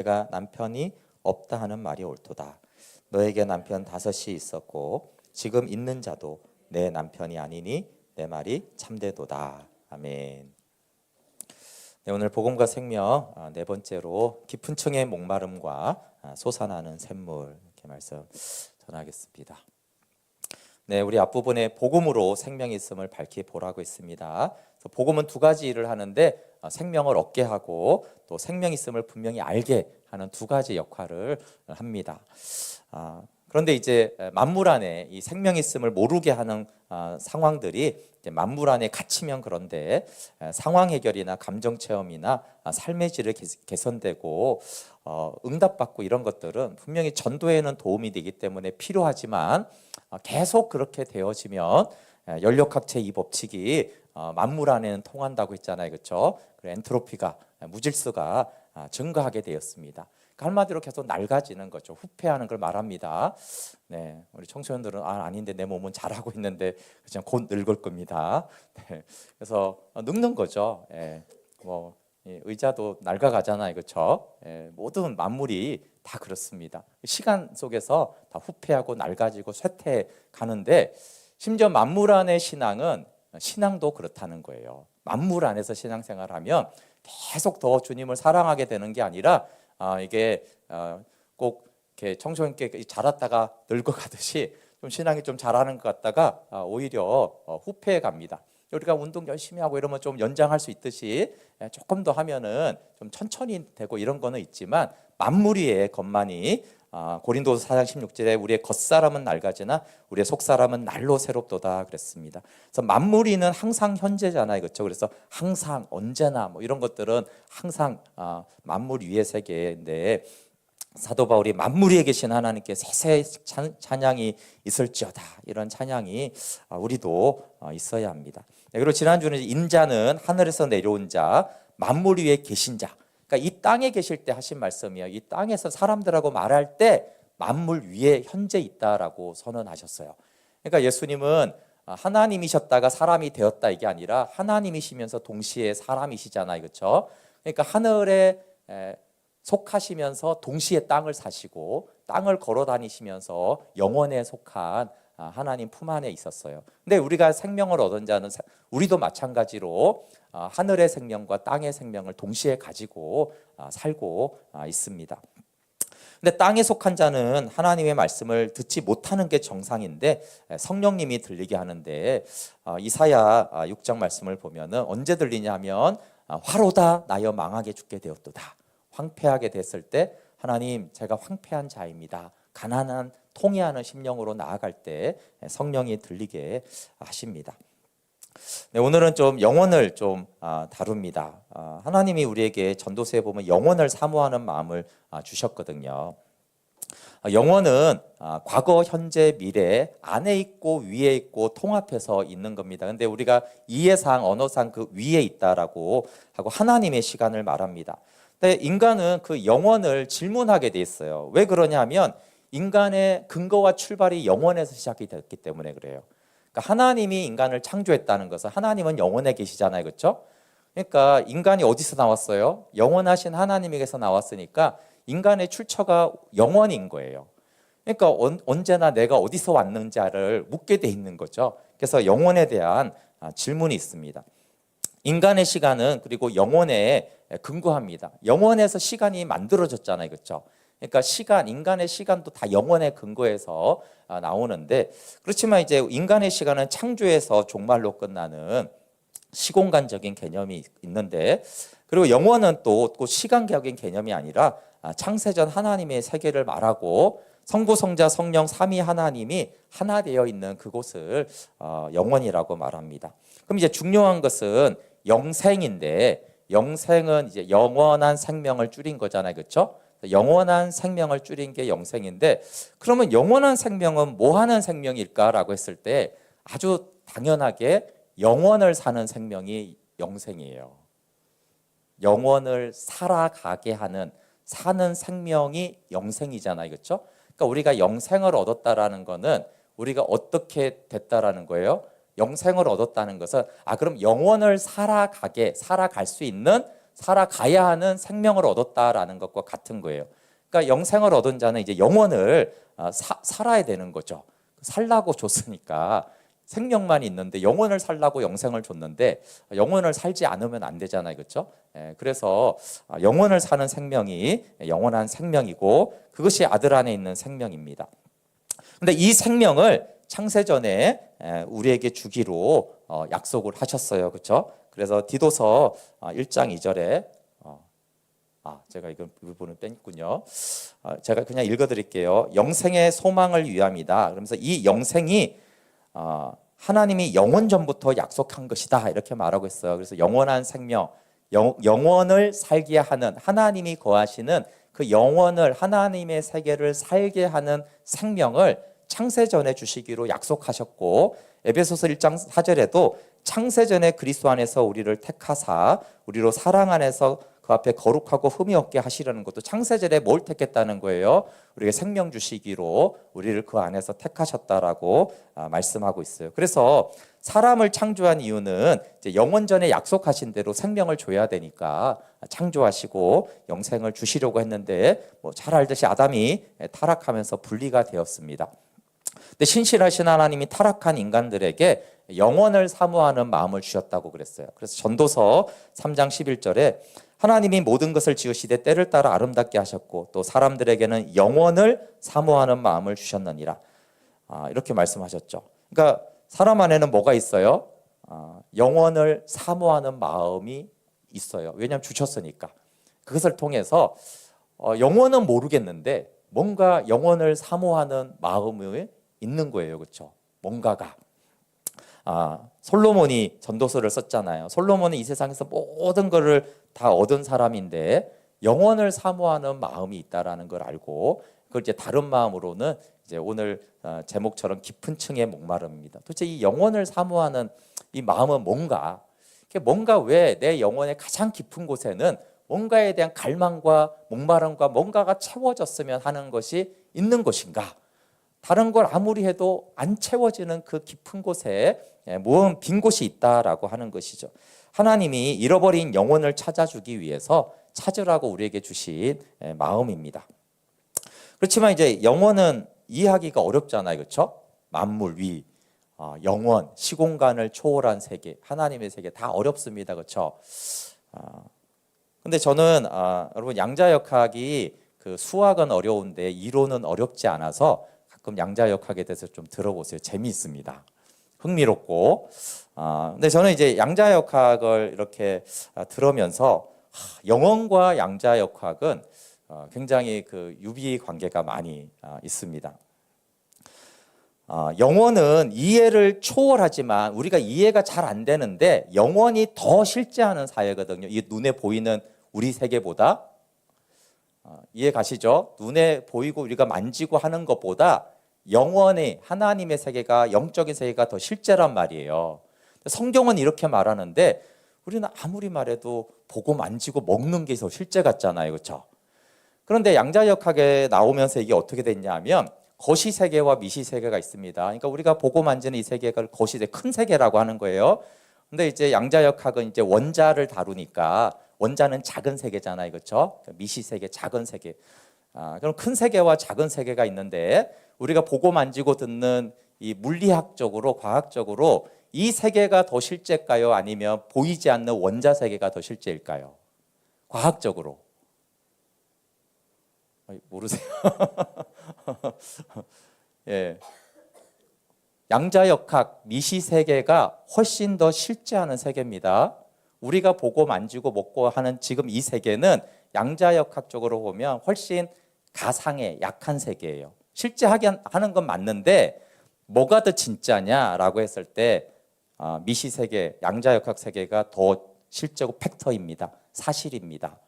내가 남편이 없다 하는 말이 옳도다. 너에게 남편 5이 있었고 지금 있는 자도 내 남편이 아니니 내 말이 참되도다. 아멘. 네, 오늘 복음과 생명 네 번째로 깊은 층의 목마름과 솟아나는 샘물 이렇게 말씀 전하겠습니다. 네, 우리 앞부분에 복음으로 생명이 있음을 밝히 보라고 있습니다. 복음은 두 가지 일을 하는데 생명을 얻게 하고 또 생명이 있음을 분명히 알게 하는 두 가지 역할을 합니다. 그런데 이제 만물 안에 이 생명이 있음을 모르게 하는 상황들이 이제 만물 안에 갇히면 그런데 상황 해결이나 감정 체험이나 삶의 질을 개선되고 응답받고 이런 것들은 분명히 전도에는 도움이 되기 때문에 필요하지만 계속 그렇게 되어지면 연력학 제2 법칙이 만물 안에는 통한다고 했잖아요, 그렇죠? 엔트로피가 무질서가 증가하게 되었습니다. 한마디로 계속 낡아지는 거죠. 후퇴하는 걸 말합니다. 네, 우리 청소년들은 아닌데 내 몸은 잘하고 있는데 그냥 곧 늙을 겁니다. 네, 그래서 늙는 거죠. 의자도 낡아가잖아요, 그렇죠? 모든 만물이 다 그렇습니다. 시간 속에서 다 후퇴하고 낡아지고 쇠퇴 가는데 심지어 만물 안의 신앙도 그렇다는 거예요. 만물 안에서 신앙생활하면 계속 더 주님을 사랑하게 되는 게 아니라 이게 꼭 이렇게 청소년께 자랐다가 늙어가듯이 좀 신앙이 좀 잘하는 것 같다가 오히려 후퇴해 갑니다. 우리가 운동 열심히 하고 이러면 좀 연장할 수 있듯이 조금 더 하면은 좀 천천히 되고 이런 거는 있지만 만무리의 것만이 고린도서 4장 16절에 우리의 겉사람은 낡아지나 우리의 속사람은 날로 새롭도다 그랬습니다. 그래서 만무리는 항상 현재잖아요, 그렇죠? 그래서 항상 언제나 뭐 이런 것들은 항상 만물 위의 세계인데 사도 바울이 만물 위에 계신 하나님께 세세 찬양이 있을지어다 이런 찬양이 우리도 있어야 합니다. 그리고 지난주는 인자는 하늘에서 내려온 자, 만물 위에 계신 자. 그러니까 이 땅에 계실 때 하신 말씀이에요. 이 땅에서 사람들하고 말할 때 만물 위에 현재 있다라고 선언하셨어요. 그러니까 예수님은 하나님이셨다가 사람이 되었다 이게 아니라 하나님이시면서 동시에 사람이시잖아요, 그렇죠? 그러니까 하늘에 속하시면서 동시에 땅을 사시고 땅을 걸어 다니시면서 영원에 속한 하나님 품 안에 있었어요. 근데 우리가 생명을 얻은 자는 우리도 마찬가지로 하늘의 생명과 땅의 생명을 동시에 가지고 살고 있습니다. 근데 땅에 속한 자는 하나님의 말씀을 듣지 못하는 게 정상인데 성령님이 들리게 하는데 이사야 6장 말씀을 보면은 언제 들리냐 하면 화로다 나여 망하게 죽게 되었도다. 황폐하게 됐을 때 하나님 제가 황폐한 자입니다. 가난한 통회하는 심령으로 나아갈 때 성령이 들리게 하십니다. 네, 오늘은 좀 영혼을 좀 다룹니다. 하나님이 우리에게 전도서에 보면 영혼을 사모하는 마음을 주셨거든요. 영혼은 과거, 현재, 미래 안에 있고 위에 있고 통합해서 있는 겁니다. 근데 우리가 이해상, 언어상 그 위에 있다라고 하고 하나님의 시간을 말합니다. 근데 인간은 그 영혼을 질문하게 돼 있어요. 왜 그러냐면 인간의 근거와 출발이 영혼에서 시작이 됐기 때문에 그래요. 그러니까 하나님이 인간을 창조했다는 것은 하나님은 영혼에 계시잖아요, 그렇죠? 그러니까 인간이 어디서 나왔어요? 영원하신 하나님에게서 나왔으니까 인간의 출처가 영혼인 거예요. 그러니까 언제나 내가 어디서 왔는지를 묻게 돼 있는 거죠. 그래서 영혼에 대한 질문이 있습니다. 인간의 시간은 그리고 영혼에 근거합니다. 영혼에서 시간이 만들어졌잖아요, 그렇죠? 그러니까 인간의 시간도 다 영혼의 근거에서 나오는데 그렇지만 이제 인간의 시간은 창조에서 종말로 끝나는 시공간적인 개념이 있는데 그리고 영혼은 또 시간적인 개념이 아니라 창세전 하나님의 세계를 말하고 성부, 성자, 성령 삼위 하나님이 하나 되어 있는 그곳을 영혼이라고 말합니다. 그럼 이제 중요한 것은 영생인데 영생은 이제 영원한 생명을 줄인 거잖아요, 그렇죠? 영원한 생명을 줄인 게 영생인데 그러면 영원한 생명은 뭐 하는 생명일까라고 했을 때 아주 당연하게 영원을 사는 생명이 영생이에요. 영원을 살아가게 하는 사는 생명이 영생이잖아요, 그렇죠? 그러니까 우리가 영생을 얻었다라는 거는 우리가 어떻게 됐다라는 거예요? 영생을 얻었다는 것은 그럼 영원을 살아갈 수 있는 살아가야 하는 생명을 얻었다라는 것과 같은 거예요. 그러니까 영생을 얻은 자는 이제 영원을 살아야 되는 거죠. 살라고 줬으니까 생명만 있는데 영원을 살라고 영생을 줬는데 영원을 살지 않으면 안 되잖아요, 그렇죠? 그래서 영원을 사는 생명이 영원한 생명이고 그것이 아들 안에 있는 생명입니다. 근데 이 생명을 창세전에 우리에게 주기로 약속을 하셨어요, 그렇죠? 그래서 디도서 1장 2절에 제가 이 부분을 뺐군요. 제가 그냥 읽어드릴게요. 영생의 소망을 위함이다. 그러면서 이 영생이 하나님이 영원 전부터 약속한 것이다 이렇게 말하고 있어요. 그래서 영원한 생명, 영원을 살게 하는 하나님이 거하시는 그 영원을 하나님의 세계를 살게 하는 생명을 창세전에 주시기로 약속하셨고 에베소서 1장 4절에도 창세전에 그리스도 안에서 우리를 택하사 우리로 사랑 안에서 그 앞에 거룩하고 흠이 없게 하시려는 것도 창세전에 뭘 택했다는 거예요? 우리에게 생명 주시기로 우리를 그 안에서 택하셨다라고 말씀하고 있어요. 그래서 사람을 창조한 이유는 이제 영원전에 약속하신 대로 생명을 줘야 되니까 창조하시고 영생을 주시려고 했는데 잘 알듯이 아담이 타락하면서 분리가 되었습니다. 근데 신실하신 하나님이 타락한 인간들에게 영원을 사모하는 마음을 주셨다고 그랬어요. 그래서 전도서 3장 11절에 하나님이 모든 것을 지으시되 때를 따라 아름답게 하셨고 또 사람들에게는 영원을 사모하는 마음을 주셨느니라. 이렇게 말씀하셨죠. 그러니까 사람 안에는 뭐가 있어요? 영원을 사모하는 마음이 있어요. 왜냐하면 주셨으니까. 그것을 통해서 영원은 모르겠는데 뭔가 영원을 사모하는 마음이 있는 거예요. 그렇죠? 뭔가가. 솔로몬이 전도서를 썼잖아요. 솔로몬은 이 세상에서 모든 것을 다 얻은 사람인데 영원을 사모하는 마음이 있다라는 걸 알고 그걸 이제 다른 마음으로는 이제 오늘 제목처럼 깊은 층의 목마름입니다. 도대체 이 영원을 사모하는 이 마음은 뭔가? 뭔가 왜 내 영혼의 가장 깊은 곳에는 뭔가에 대한 갈망과 목마름과 뭔가가 채워졌으면 하는 것이 있는 것인가? 다른 걸 아무리 해도 안 채워지는 그 깊은 곳에 모은 빈 곳이 있다라고 하는 것이죠. 하나님이 잃어버린 영혼을 찾아주기 위해서 찾으라고 우리에게 주신 마음입니다. 그렇지만 이제 영혼은 이해하기가 어렵잖아요, 그렇죠? 만물 위, 영원, 시공간을 초월한 세계, 하나님의 세계 다 어렵습니다, 그렇죠? 근데 저는 여러분 양자역학이 그 수학은 어려운데 이론은 어렵지 않아서 가끔 양자역학에 대해서 좀 들어보세요. 재미있습니다. 흥미롭고. 근데 저는 이제 양자역학을 이렇게 들으면서 영혼과 양자역학은 굉장히 그 유비 관계가 많이 있습니다. 영혼은 이해를 초월하지만 우리가 이해가 잘 안 되는데 영혼이 더 실제하는 사회거든요. 이 눈에 보이는 우리 세계보다 이해 가시죠? 눈에 보이고 우리가 만지고 하는 것보다 영원히 하나님의 세계가 영적인 세계가 더 실제란 말이에요. 성경은 이렇게 말하는데 우리는 아무리 말해도 보고 만지고 먹는 게 더 실제 같잖아요, 그렇죠? 그런데 양자역학에 나오면서 이게 어떻게 됐냐면 거시 세계와 미시 세계가 있습니다. 그러니까 우리가 보고 만지는 이 세계가 거시 세계, 큰 세계라고 하는 거예요. 근데 이제 양자역학은 이제 원자를 다루니까 원자는 작은 세계잖아요, 그렇죠? 미시 세계, 작은 세계. 그럼 큰 세계와 작은 세계가 있는데 우리가 보고 만지고 듣는 이 물리학적으로, 과학적으로 이 세계가 더 실제일까요? 아니면 보이지 않는 원자 세계가 더 실제일까요? 과학적으로. 모르세요? 예. 양자역학, 미시세계가 훨씬 더 실제하는 세계입니다. 우리가 보고 만지고 먹고 하는 지금 이 세계는 양자역학적으로 보면 훨씬 가상의 약한 세계예요. 실제 하는 건 맞는데 뭐가 더 진짜냐라고 했을 때 미시세계, 양자역학 세계가 더 실제고 팩터입니다. 사실입니다.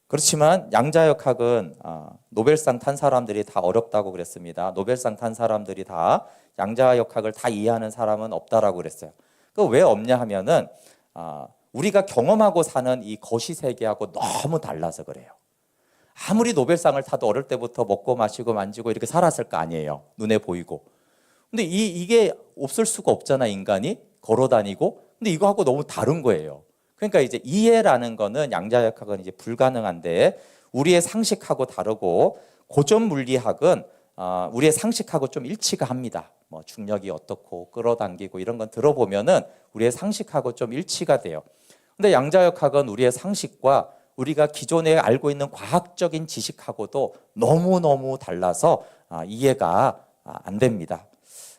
그렇지만 양자역학은 노벨상 탄 사람들이 다 어렵다고 그랬습니다. 노벨상 탄 사람들이 다 양자역학을 다 이해하는 사람은 없다라고 그랬어요. 그 왜 없냐 하면은 우리가 경험하고 사는 이 거시세계하고 너무 달라서 그래요. 아무리 노벨상을 타도 어릴 때부터 먹고 마시고 만지고 이렇게 살았을 거 아니에요. 눈에 보이고. 근데 이게 없을 수가 없잖아, 인간이. 걸어 다니고 근데 이거하고 너무 다른 거예요. 그러니까 이제 이해라는 거는 양자역학은 이제 불가능한데 우리의 상식하고 다르고 고전 물리학은 우리의 상식하고 좀 일치가 합니다. 뭐 중력이 어떻고 끌어당기고 이런 건 들어보면은 우리의 상식하고 좀 일치가 돼요. 근데 양자역학은 우리의 상식과 우리가 기존에 알고 있는 과학적인 지식하고도 너무너무 달라서 이해가 안 됩니다.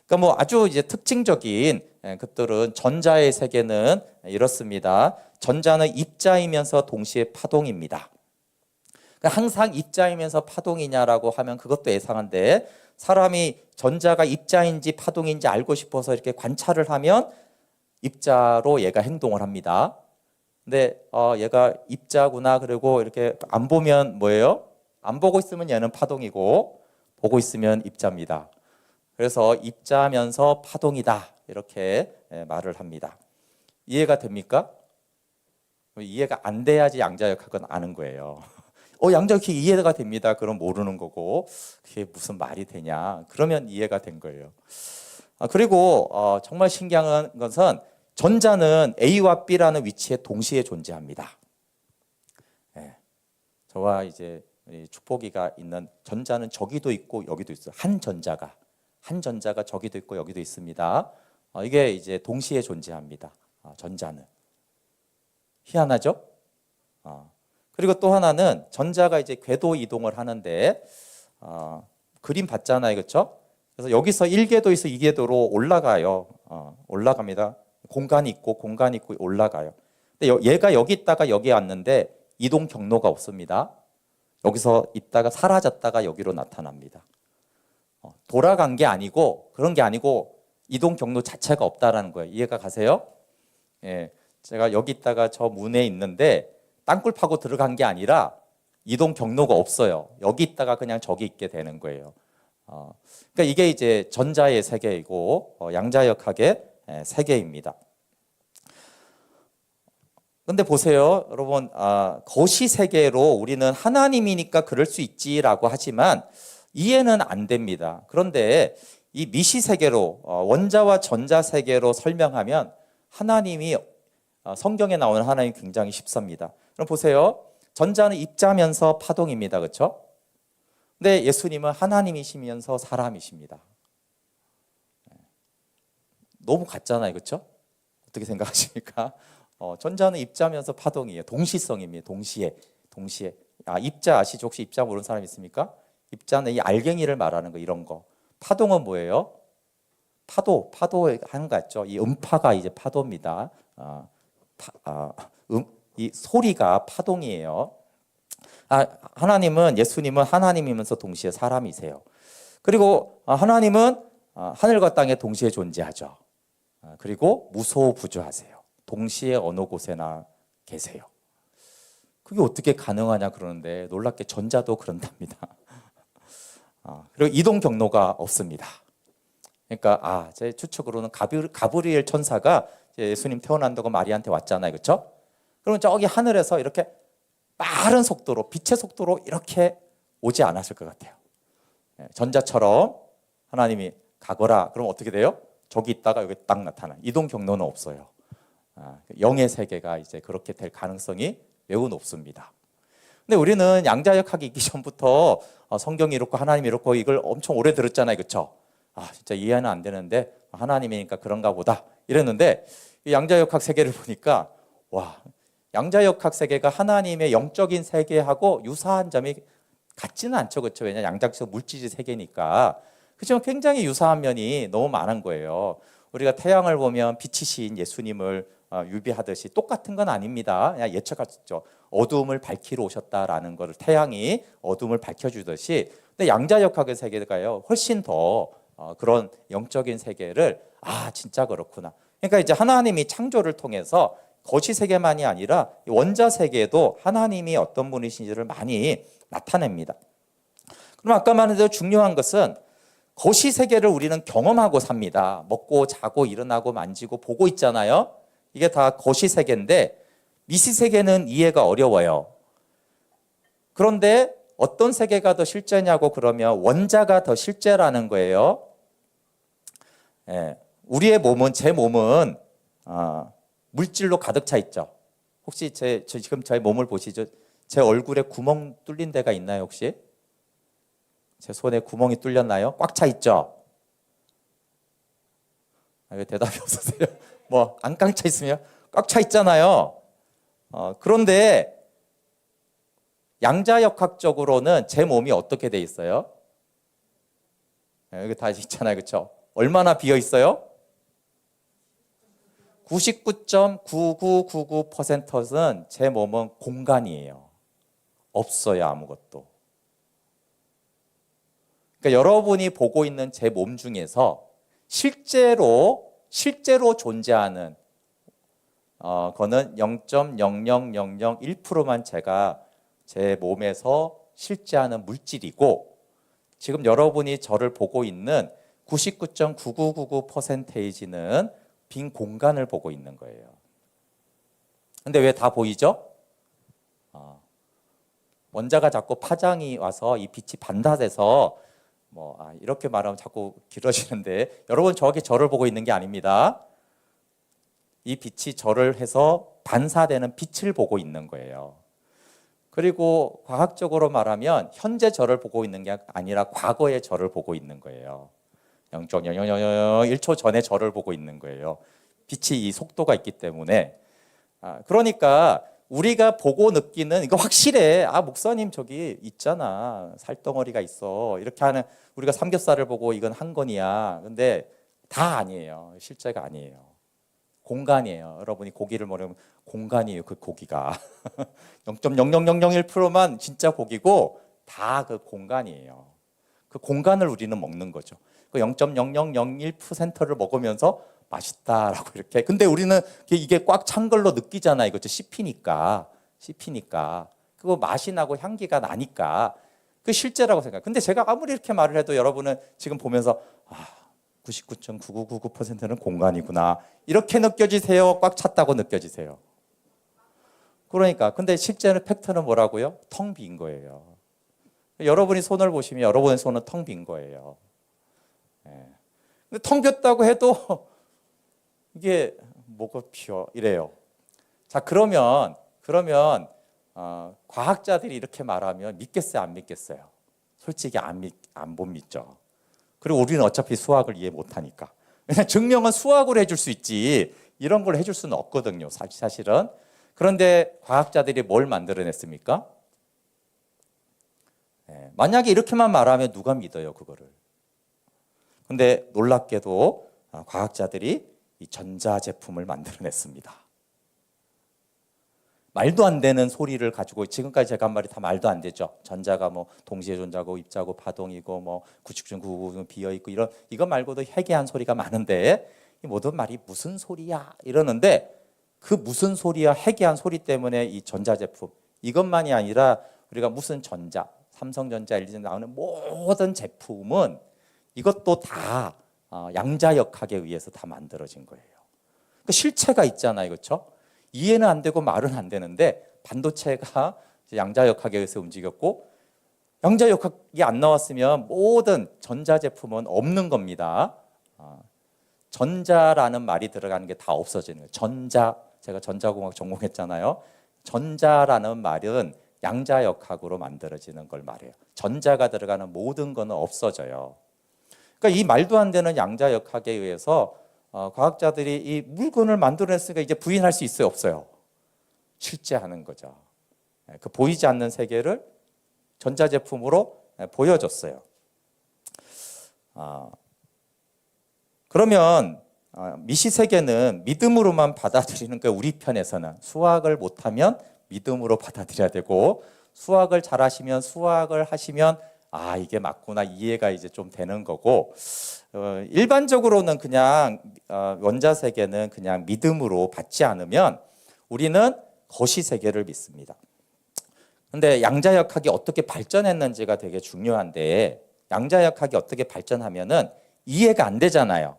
그러니까 뭐 아주 이제 특징적인 것들은 전자의 세계는 이렇습니다. 전자는 입자이면서 동시에 파동입니다. 그러니까 항상 입자이면서 파동이냐라고 하면 그것도 예상한데 사람이 전자가 입자인지 파동인지 알고 싶어서 이렇게 관찰을 하면 입자로 얘가 행동을 합니다. 근데 얘가 입자구나 그리고 이렇게 안 보면 뭐예요? 안 보고 있으면 얘는 파동이고 보고 있으면 입자입니다. 그래서 입자면서 파동이다 이렇게 말을 합니다. 이해가 됩니까? 이해가 안 돼야지 양자역학은 아는 거예요. 양자역학이 이해가 됩니다. 그럼 모르는 거고 그게 무슨 말이 되냐? 그러면 이해가 된 거예요. 그리고 정말 신기한 것은 전자는 A와 B라는 위치에 동시에 존재합니다. 저와 이제 축복이가 있는 전자는 저기도 있고 여기도 있어요. 한 전자가 저기도 있고 여기도 있습니다. 이게 이제 동시에 존재합니다. 전자는 희한하죠? 그리고 또 하나는 전자가 이제 궤도 이동을 하는데 그림 봤잖아요, 그렇죠? 그래서 여기서 1궤도에서 2궤도로 올라가요. 올라갑니다. 공간이 있고 올라가요. 근데 얘가 여기 있다가 여기 왔는데 이동 경로가 없습니다. 여기서 있다가 사라졌다가 여기로 나타납니다. 돌아간 게 아니고 그런 게 아니고 이동 경로 자체가 없다라는 거예요. 이해가 가세요? 예, 제가 여기 있다가 저 문에 있는데 땅굴 파고 들어간 게 아니라 이동 경로가 없어요. 여기 있다가 그냥 저기 있게 되는 거예요. 그러니까 이게 이제 전자의 세계이고 양자역학의 세계입니다. 근데 보세요, 여러분, 거시 세계로 우리는 하나님이니까 그럴 수 있지라고 하지만 이해는 안 됩니다. 그런데 이 미시 세계로 원자와 전자 세계로 설명하면 하나님이 성경에 나오는 하나님 굉장히 쉽습니다. 그럼 보세요, 전자는 입자면서 파동입니다, 그렇죠? 근데 예수님은 하나님이시면서 사람이십니다. 너무 같잖아요, 그렇죠? 어떻게 생각하십니까? 전자는 입자면서 파동이에요. 동시성입니다. 동시에. 입자 아시죠? 혹시 입자 모르는 사람 있습니까? 입자는 이 알갱이를 말하는 거, 이런 거. 파동은 뭐예요? 파도 하는 거 같죠? 이 음파가 이제 파도입니다. 이 소리가 파동이에요. 예수님은 하나님이면서 동시에 사람이세요. 그리고 하나님은 하늘과 땅에 동시에 존재하죠. 그리고 무소부주하세요. 동시에 어느 곳에나 계세요. 그게 어떻게 가능하냐 그러는데 놀랍게 전자도 그런답니다. 그리고 이동 경로가 없습니다. 그러니까 제 추측으로는 가브리엘 천사가 예수님 태어난다고 마리아한테 왔잖아요, 그렇죠? 그러면 저기 하늘에서 이렇게 빠른 속도로 빛의 속도로 이렇게 오지 않았을 것 같아요. 전자처럼 하나님이 가거라. 그럼 어떻게 돼요? 저기 있다가 여기 딱 나타나. 이동 경로는 없어요. 영의 세계가 이제 그렇게 될 가능성이 매우 높습니다. 근데 우리는 양자역학이 있기 전부터 성경이 이렇고 하나님이 이렇고 이걸 엄청 오래 들었잖아요, 그렇죠? 진짜 이해는 안 되는데 하나님이니까 그런가 보다 이랬는데 이 양자역학 세계를 보니까 양자역학 세계가 하나님의 영적인 세계하고 유사한 점이 같지는 않죠, 그렇죠? 왜냐 양자역학 물질의 세계니까. 그렇지만 굉장히 유사한 면이 너무 많은 거예요. 우리가 태양을 보면 빛이신 예수님을 유비하듯이 똑같은 건 아닙니다. 그냥 예측할 수 있죠. 어두움을 밝히러 오셨다라는 것을 태양이 어두움을 밝혀주듯이, 근데 양자역학의 세계가요 훨씬 더 그런 영적인 세계를 진짜 그렇구나. 그러니까 이제 하나님이 창조를 통해서 거시 세계만이 아니라 원자 세계도 하나님이 어떤 분이신지를 많이 나타냅니다. 그럼 아까 말한 대로 중요한 것은 거시 세계를 우리는 경험하고 삽니다. 먹고 자고 일어나고 만지고 보고 있잖아요. 이게 다 거시 세계인데 미시 세계는 이해가 어려워요. 그런데 어떤 세계가 더 실제냐고 그러면 원자가 더 실제라는 거예요. 우리의 몸은, 제 몸은 물질로 가득 차 있죠. 혹시 지금 제 몸을 보시죠? 제 얼굴에 구멍 뚫린 데가 있나요, 혹시? 제 손에 구멍이 뚫렸나요? 꽉 차 있죠? 왜 대답이 없으세요? 뭐 안 꽉 차 있으면 꽉 차 있잖아요. 그런데 양자역학적으로는 제 몸이 어떻게 돼 있어요? 여기 다 있잖아요, 그렇죠? 얼마나 비어 있어요? 99.9999%는 제 몸은 공간이에요. 없어요, 아무것도. 그러니까 여러분이 보고 있는 제 몸 중에서 실제로 존재하는 거는 0.00001%만 제가 제 몸에서 실제하는 물질이고, 지금 여러분이 저를 보고 있는 99.9999%는 빈 공간을 보고 있는 거예요. 근데 왜 다 보이죠? 원자가 자꾸 파장이 와서 이 빛이 반사돼서 이렇게 말하면 자꾸 길어지는데, 여러분 정확히 저를 보고 있는 게 아닙니다. 이 빛이 저를 해서 반사되는 빛을 보고 있는 거예요. 그리고 과학적으로 말하면 현재 저를 보고 있는 게 아니라 과거의 저를 보고 있는 거예요. 0.00001초 전에 저를 보고 있는 거예요. 빛이 이 속도가 있기 때문에. 그러니까 우리가 보고 느끼는 이거 확실해. 목사님 저기 있잖아. 살덩어리가 있어. 이렇게 하는, 우리가 삼겹살을 보고 이건 한 건이야. 근데 다 아니에요. 실제가 아니에요. 공간이에요. 여러분이 고기를 먹으면 공간이에요. 그 고기가 0.00001%만 진짜 고기고 다 그 공간이에요. 그 공간을 우리는 먹는 거죠. 그 0.0001%를 먹으면서 맛있다라고 이렇게. 근데 우리는 이게 꽉 찬 걸로 느끼잖아요. 이거 씹히니까. 그거 맛이 나고 향기가 나니까 그 실제라고 생각. 근데 제가 아무리 이렇게 말을 해도 여러분은 지금 보면서 99.9999%는 공간이구나. 이렇게 느껴지세요? 꽉 찼다고 느껴지세요? 그러니까 근데 실제는 팩트는 뭐라고요? 텅 빈 거예요. 여러분이 손을 보시면 여러분의 손은 텅 빈 거예요. 근데 텅 빈다고 해도 이게 뭐가 비어 이래요. 자, 그러면 과학자들이 이렇게 말하면 믿겠어요, 안 믿겠어요? 솔직히 안 못 믿죠. 그리고 우리는 어차피 수학을 이해 못하니까. 그냥 증명은 수학으로 해줄 수 있지 이런 걸 해줄 수는 없거든요, 사실은. 그런데 과학자들이 뭘 만들어냈습니까? 만약에 이렇게만 말하면 누가 믿어요, 그거를? 근데 놀랍게도 과학자들이 이 전자제품을 만들어냈습니다. 말도 안 되는 소리를 가지고, 지금까지 제가 한 말이 다 말도 안 되죠. 전자가 동시에 존재하고 입자고 파동이고 99.99 비어 있고 이거 말고도 해괴한 소리가 많은데 이 모든 말이 무슨 소리야 이러는데, 그 무슨 소리야 해괴한 소리 때문에 이 전자제품 이것만이 아니라 우리가 무슨 전자, 삼성전자, LG전자 나오는 모든 제품은 이것도 다 양자역학에 의해서 다 만들어진 거예요. 그러니까 실체가 있잖아요, 그렇죠? 이해는 안 되고 말은 안 되는데 반도체가 양자역학에 의해서 움직였고, 양자역학이 안 나왔으면 모든 전자제품은 없는 겁니다. 전자라는 말이 들어가는 게 다 없어지는 거예요. 제가 전자공학 전공했잖아요. 전자라는 말은 양자역학으로 만들어지는 걸 말해요. 전자가 들어가는 모든 거는 없어져요. 그러니까 이 말도 안 되는 양자역학에 의해서 과학자들이 이 물건을 만들어냈으니까 이제 부인할 수 있어요, 없어요? 실제 하는 거죠. 그 보이지 않는 세계를 전자제품으로 보여줬어요. 그러면 미시세계는 믿음으로만 받아들이는 거예요. 우리 편에서는 수학을 못하면 믿음으로 받아들여야 되고, 수학을 잘하시면 수학을 하시면 이게 맞구나 이해가 이제 좀 되는 거고, 일반적으로는 그냥 원자세계는 그냥 믿음으로 받지 않으면 우리는 거시세계를 믿습니다. 근데 양자역학이 어떻게 발전했는지가 되게 중요한데, 양자역학이 어떻게 발전하면은 이해가 안 되잖아요.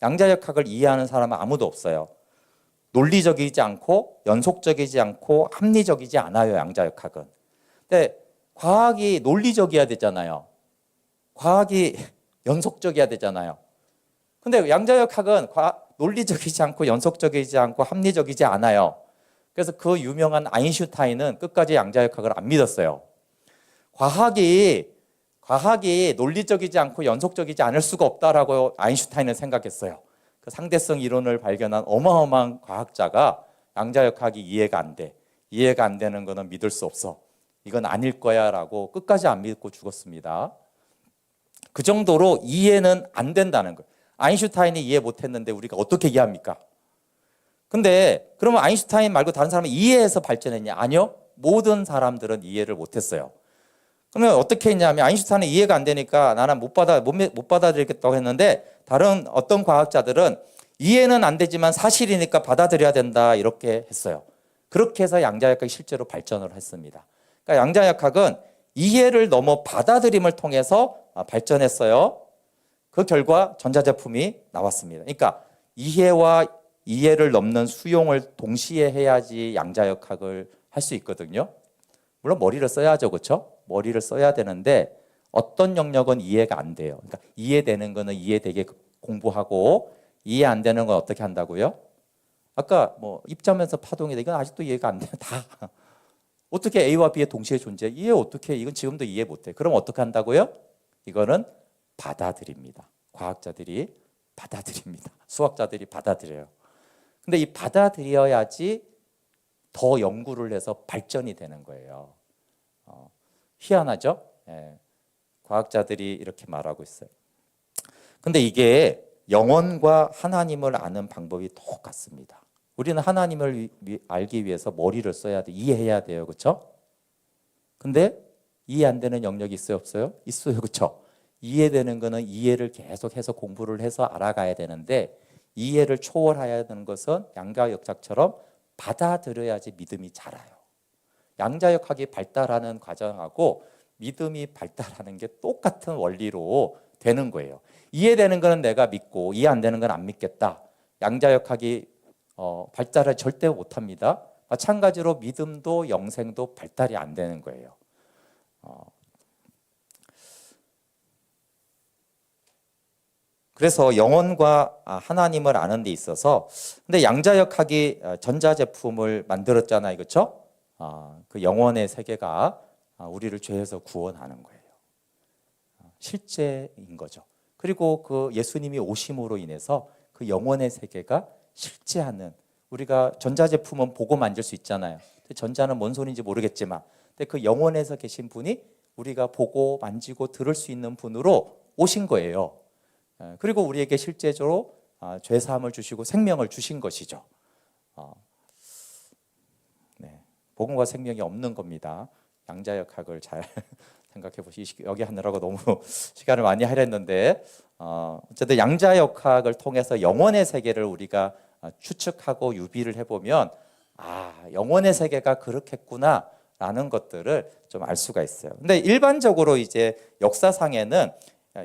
양자역학을 이해하는 사람은 아무도 없어요. 논리적이지 않고 연속적이지 않고 합리적이지 않아요, 양자역학은. 근데 과학이 논리적이어야 되잖아요. 과학이 연속적이어야 되잖아요. 근데 양자역학은 논리적이지 않고 연속적이지 않고 합리적이지 않아요. 그래서 그 유명한 아인슈타인은 끝까지 양자역학을 안 믿었어요. 과학이 논리적이지 않고 연속적이지 않을 수가 없다라고 아인슈타인은 생각했어요. 그 상대성 이론을 발견한 어마어마한 과학자가 양자역학이 이해가 안 돼. 이해가 안 되는 거는 믿을 수 없어. 이건 아닐 거야 라고 끝까지 안 믿고 죽었습니다. 그 정도로 이해는 안 된다는 거예요. 아인슈타인이 이해 못했는데 우리가 어떻게 이해합니까? 근데 그러면 아인슈타인 말고 다른 사람은 이해해서 발전했냐? 아니요. 모든 사람들은 이해를 못했어요. 그러면 어떻게 했냐면 아인슈타인은 이해가 안 되니까 나는 못 받아들이겠다고 했는데 다른 어떤 과학자들은 이해는 안 되지만 사실이니까 받아들여야 된다 이렇게 했어요. 그렇게 해서 양자역학이 실제로 발전을 했습니다. 그러니까 양자역학은 이해를 넘어 받아들임을 통해서 발전했어요. 그 결과 전자제품이 나왔습니다. 그러니까 이해와 이해를 넘는 수용을 동시에 해야지 양자역학을 할 수 있거든요. 물론 머리를 써야죠, 그렇죠? 머리를 써야 되는데 어떤 영역은 이해가 안 돼요. 그러니까 이해되는 거는 이해되게 공부하고 이해 안 되는 건 어떻게 한다고요? 아까 뭐 입자면서 파동이 이건 아직도 이해가 안 돼요. 다 어떻게 A와 B의 동시에 존재? 이해 어떻게? 이건 지금도 이해 못 해. 그럼 어떻게 한다고요? 이거는 받아들입니다. 과학자들이 받아들입니다. 수학자들이 받아들여요. 근데 이 받아들여야지 더 연구를 해서 발전이 되는 거예요. 희한하죠? 예. 과학자들이 이렇게 말하고 있어요. 근데 이게 영혼과 하나님을 아는 방법이 똑같습니다. 우리는 하나님을 알기 위해서 머리를 써야 돼. 이해해야 돼요. 그렇죠? 근데 이해 안 되는 영역이 있어요, 없어요? 있어요. 그렇죠? 이해되는 거는 이해를 계속해서 공부를 해서 알아가야 되는데 이해를 초월해야 되는 것은 양자역학처럼 받아들여야지 믿음이 자라요. 양자역학이 발달하는 과정하고 믿음이 발달하는 게 똑같은 원리로 되는 거예요. 이해되는 거는 내가 믿고 이해 안 되는 건 안 믿겠다. 양자역학이 발달을 절대 못합니다. 마찬가지로 믿음도 영생도 발달이 안 되는 거예요. 그래서 영혼과 하나님을 아는 데 있어서 근데 양자역학이 전자제품을 만들었잖아요. 그렇죠? 그 영혼의 세계가 우리를 죄에서 구원하는 거예요. 실제인 거죠. 그리고 그 예수님이 오심으로 인해서 그 영혼의 세계가 실제하는 우리가 전자제품은 보고 만질 수 있잖아요. 전자는 뭔 소리인지 모르겠지만 근데 그 영혼에서 계신 분이 우리가 보고 만지고 들을 수 있는 분으로 오신 거예요. 그리고 우리에게 실제적으로 죄사함을 주시고 생명을 주신 것이죠. 네, 복음과 생명이 없는 겁니다. 양자역학을 잘 생각해 보시고 여기 하느라고 너무 시간을 많이 할애했는데 어쨌든 양자역학을 통해서 영혼의 세계를 우리가 추측하고 유비를 해보면 영혼의 세계가 그렇겠구나라는 것들을 좀 알 수가 있어요. 근데 일반적으로 이제 역사상에는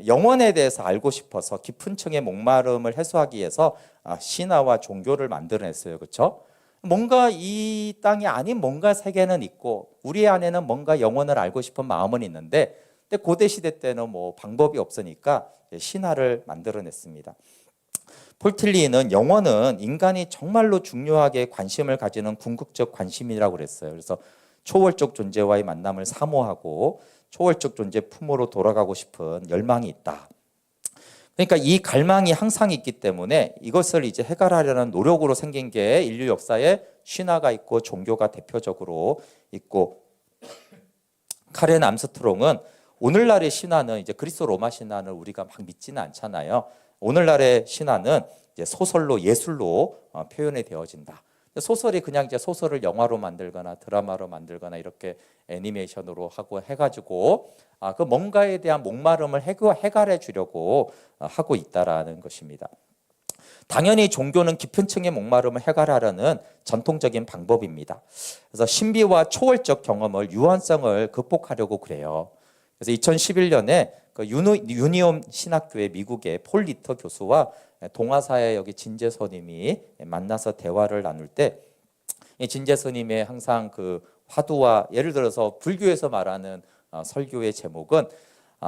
영혼에 대해서 알고 싶어서 깊은 층의 목마름을 해소하기 위해서 신화와 종교를 만들어냈어요. 그렇죠? 뭔가 이 땅이 아닌 뭔가 세계는 있고 우리 안에는 뭔가 영혼을 알고 싶은 마음은 있는데 근데 고대 시대 때는 뭐 방법이 없으니까 신화를 만들어냈습니다. 폴 틸리는 영혼은 인간이 정말로 중요하게 관심을 가지는 궁극적 관심이라고 그랬어요. 그래서 초월적 존재와의 만남을 사모하고 초월적 존재 품으로 돌아가고 싶은 열망이 있다. 그러니까 이 갈망이 항상 있기 때문에 이것을 이제 해결하려는 노력으로 생긴 게 인류 역사에 신화가 있고 종교가 대표적으로 있고 카렌 암스트롱은 오늘날의 신화는 이제 그리스 로마 신화는 우리가 막 믿지는 않잖아요. 오늘날의 신화는 이제 소설로 예술로 표현이 되어진다. 소설이 그냥 이제 소설을 영화로 만들거나 드라마로 만들거나 이렇게 애니메이션으로 하고 해가지고 그 뭔가에 대한 목마름을 해결해 주려고 하고 있다라는 것입니다. 당연히 종교는 깊은 층의 목마름을 해결하려는 전통적인 방법입니다. 그래서 신비와 초월적 경험을 유한성을 극복하려고 그래요. 그래서 2011년에 그 유니온 신학교의 미국의 폴 리터 교수와 동아사의 여기 진재 스님이 만나서 대화를 나눌 때 진재 스님의 항상 그 화두와 예를 들어서 불교에서 말하는 설교의 제목은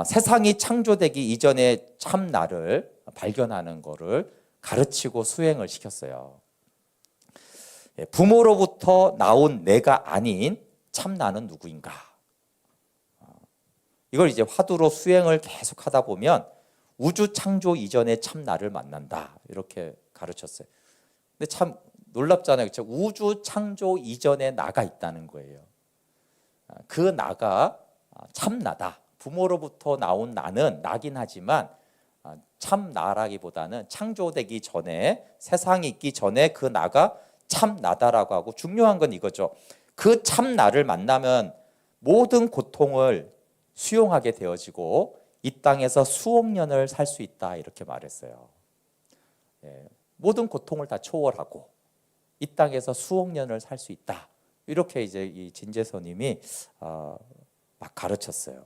세상이 창조되기 이전의 참 나를 발견하는 거를 가르치고 수행을 시켰어요. 부모로부터 나온 내가 아닌 참 나는 누구인가? 이걸 이제 화두로 수행을 계속 하다 보면 우주 창조 이전에 참 나를 만난다. 이렇게 가르쳤어요. 근데 참 놀랍잖아요. 그렇죠? 우주 창조 이전에 나가 있다는 거예요. 그 나가 참 나다. 부모로부터 나온 나는 나긴 하지만 참 나라기보다는 창조되기 전에, 세상이 있기 전에 그 나가 참 나다라고 하고, 중요한 건 이거죠. 그 참 나를 만나면 모든 고통을 수용하게 되어지고 이 땅에서 수억 년을 살 수 있다, 이렇게 말했어요. 모든 고통을 다 초월하고 이 땅에서 수억 년을 살 수 있다, 이렇게 이제 이 진제서님이 막 가르쳤어요.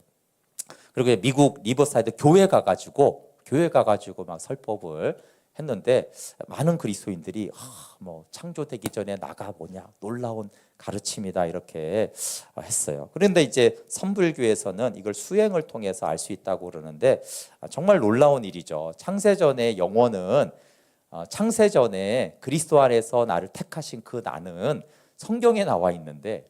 그리고 미국 리버사이드 교회 가가지고 막 설법을 했는데, 많은 그리스도인들이 뭐 창조되기 전에 나가 뭐냐, 놀라운 가르침이다, 이렇게 했어요. 그런데 이제 선불교에서는 이걸 수행을 통해서 알 수 있다고 그러는데, 정말 놀라운 일이죠. 창세전의 영혼은, 창세전에 그리스도 안에서 나를 택하신 그 나는 성경에 나와 있는데,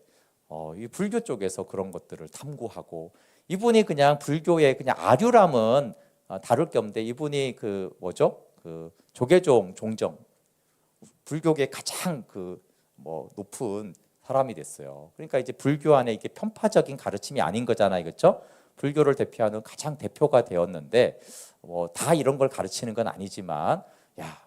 이 불교 쪽에서 그런 것들을 탐구하고, 이분이 그냥 불교의 그냥 아류람은 다룰 게 없는데, 이분이 그 뭐죠? 그 조계종 종정, 불교계 가장 그 뭐 높은 사람이 됐어요. 그러니까 이제 불교 안에 이게 편파적인 가르침이 아닌 거잖아요, 그렇죠? 불교를 대표하는 가장 대표가 되었는데, 뭐 다 이런 걸 가르치는 건 아니지만,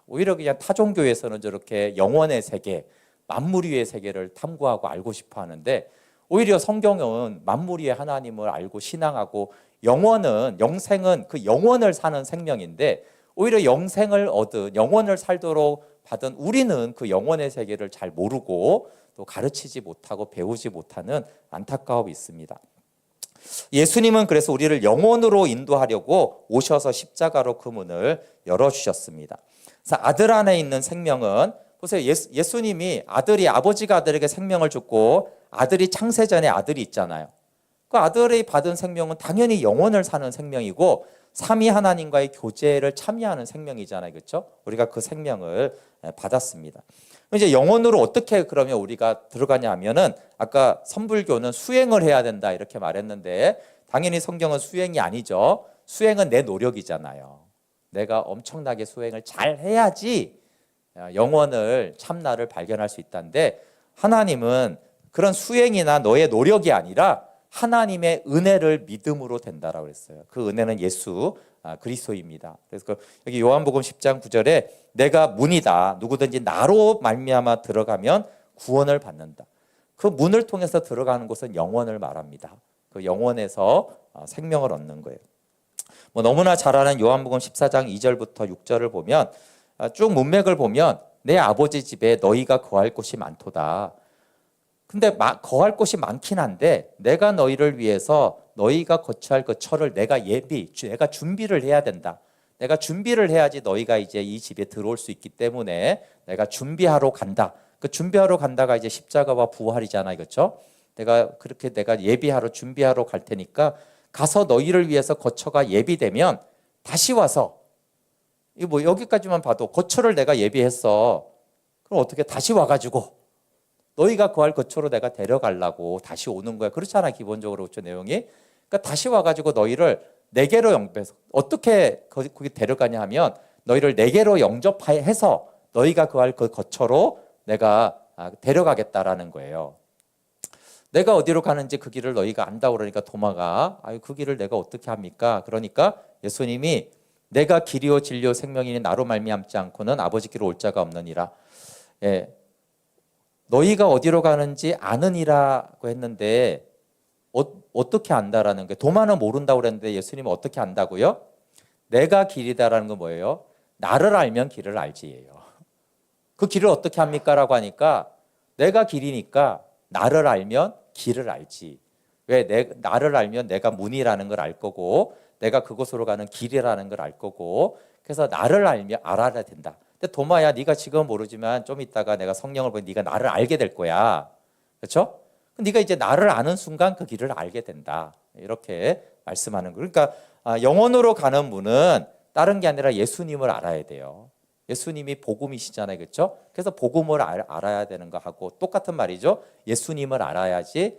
오히려 그냥 타종교에서는 저렇게 영원의 세계, 만물위의 세계를 탐구하고 알고 싶어 하는데, 오히려 성경은 만물위의 하나님을 알고 신앙하고, 영생은 그 영원을 사는 생명인데, 오히려 영생을 얻은, 영원을 살도록 받은 우리는 그 영원의 세계를 잘 모르고 또 가르치지 못하고 배우지 못하는 안타까움이 있습니다. 예수님은 그래서 우리를 영원으로 인도하려고 오셔서 십자가로 그 문을 열어주셨습니다. 그래서 아들 안에 있는 생명은, 보세요, 예수님이 아버지가 아들에게 생명을 줬고, 아들이 창세전에 아들이 있잖아요. 그 아들이 받은 생명은 당연히 영원을 사는 생명이고, 삼위 하나님과의 교제를 참여하는 생명이잖아요, 그렇죠? 우리가 그 생명을 받았습니다. 이제 영혼으로 어떻게 그러면 우리가 들어가냐 하면은, 아까 선불교는 수행을 해야 된다, 이렇게 말했는데, 당연히 성경은 수행이 아니죠. 수행은 내 노력이잖아요. 내가 엄청나게 수행을 잘 해야지 영혼을, 참나를 발견할 수 있다는데, 하나님은 그런 수행이나 너의 노력이 아니라 하나님의 은혜를 믿음으로 된다라고 했어요. 그 은혜는 예수 그리스도입니다. 그래서 여기 요한복음 10장 9절에 내가 문이다, 누구든지 나로 말미암아 들어가면 구원을 받는다. 그 문을 통해서 들어가는 곳은 영원을 말합니다. 그 영원에서 생명을 얻는 거예요. 뭐 너무나 잘 아는 요한복음 14장 2절부터 6절을 보면, 쭉 문맥을 보면, 내 아버지 집에 너희가 거할 곳이 많도다. 근데 거할 곳이 많긴 한데, 내가 너희를 위해서 너희가 거처할 그 처를 내가 준비를 해야 된다. 내가 준비를 해야지 너희가 이제 이 집에 들어올 수 있기 때문에 내가 준비하러 간다. 그 준비하러 간다가 이제 십자가와 부활이잖아요, 그렇죠? 내가 예비하러, 준비하러 갈 테니까 가서 너희를 위해서 거처가 예비되면 다시 와서, 이거 뭐 여기까지만 봐도 거처를 내가 예비했어. 그럼 어떻게 다시 와가지고 너희가 거할 거처로 내가 데려가려고 다시 오는 거야. 그렇잖아, 기본적으로. 그렇죠, 내용이. 그러니까 다시 와가지고 너희를 내게로 영접해서, 어떻게 거기 데려가냐 하면, 너희를 내게로 영접해서 너희가 거할 그 거처로 내가 데려가겠다라는 거예요. 내가 어디로 가는지 그 길을 너희가 안다고 그러니까 도마가, 그 길을 내가 어떻게 합니까? 그러니까 예수님이 내가 길이요 진리요 생명이니 나로 말미암지 않고는 아버지께로 올 자가 없느니라. 너희가 어디로 가는지 아느니라고 했는데, 어떻게 안다라는 게, 도마는 모른다고 그랬는데 예수님은 어떻게 안다고요? 내가 길이다라는 건 뭐예요? 나를 알면 길을 알지예요. 그 길을 어떻게 합니까? 라고 하니까, 내가 길이니까 나를 알면 길을 알지. 왜? 나를 알면 내가 문이라는 걸 알 거고, 내가 그곳으로 가는 길이라는 걸 알 거고, 그래서 나를 알면 알아야 된다. 근데 도마야, 네가 지금 모르지만 좀 이따가 내가 성령을 보니 네가 나를 알게 될 거야. 그렇죠? 네가 이제 나를 아는 순간 그 길을 알게 된다. 이렇게 말씀하는 거예요. 그러니까 영원으로 가는 문은 다른 게 아니라 예수님을 알아야 돼요. 예수님이 복음이시잖아요, 그렇죠? 그래서 복음을 알아야 되는 거 하고 똑같은 말이죠. 예수님을 알아야지